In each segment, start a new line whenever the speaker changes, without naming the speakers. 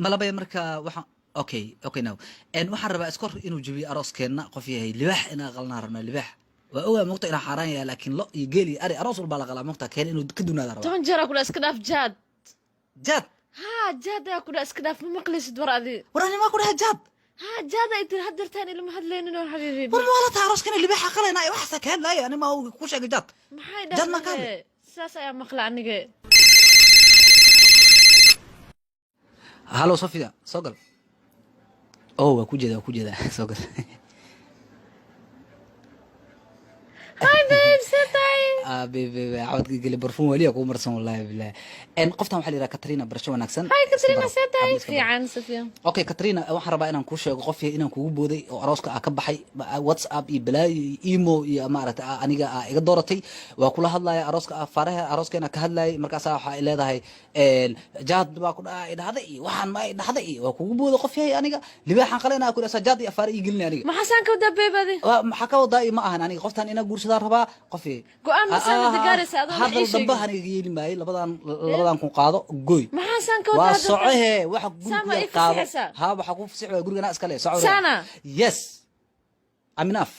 malabay marka waxaan okay okay now waxaan rabaa iskor inuu jabiyo arooskeenna qof yahay libaax inaan qalnaa rabnaa libaax waa ogaa moogta inaan xaaraan yahay laakiin lo iyo geel iyo ari aroos walbaa la qalaa moogta keen inuu ka dunaada rabaa
toban jeer kula iska dhaaf jaad
jaad
ha jaad ayaa kula iska dhaaf ma maqlaysid war adi
war ani maa ku dhaha jaad
ha jaad ay tir hadartaan ilma hadlaynin oo xabiibi
war wala taa arooskeenna libaaxa qalayna ay waxaas ka hadlaaya ani maa ku sheegay jaad
maxay
jaad ma ka
dhahay saas ayaa maqla aniga
halo Sofia soo gal oo waa ku jeeda soo gal
hi babe sitay
baby عودك قال لي برفون ولي اكو مرسم والله بالله ان قفتها waxa la yiraahdaa Katrina barasho wanaagsan
hi Katrina sitay fiican Sofia
okay Katrina waxaan rabaa inaan ku sheego qof inaan kugu booday oo arooska ka baxay WhatsApp iyo balay imo iyo maaragtay aniga iga dooratay waa kula hadlaya arooska faraha arooskeena ka hadlay markaas waxa ay leedahay jaad baa ku dhahday waxaan ma dhahday waa kugu booday qof aniga libaaxan qaleenaa ku dhasa jaad iyo faraha igelin aniga
ma xasan ka wada beebadi
ma ka wada ma ahan aniga qoftan ina guursadaan rabaa qof
go'aan ma sanad gaaraysa adoo
hadal dambe aniga yeeli maay labadan ku qaado gooy
ma xasan ka wada
waa socohe waxa guriga qaado ha waxa ku fasix waa guriga iska leh soco
sana
yes I'm enough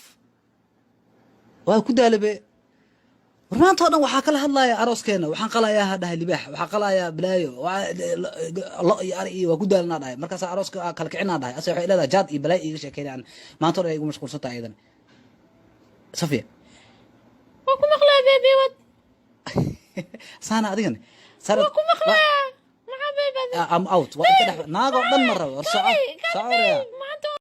waa ku daalabe warmaanta oo dhan waxa kala hadlaya arooskeena waxaan qalayaa hadhahay libaax waxa qalayaa balaayo lo iyo ari waa ku daalnaa dhahay markaas arooska kala kicinaa dhahay asay waxay leedahay jaad iyo balaayo iga sheekeynayaan maanta oo dhan ay ugu mashquulsan tahay idan Sofia
waa ku maqlaa baby wad
sana adigan sana
waa ku maqlaa ma baby
I'm out waa inta naago dhan mar rabo soco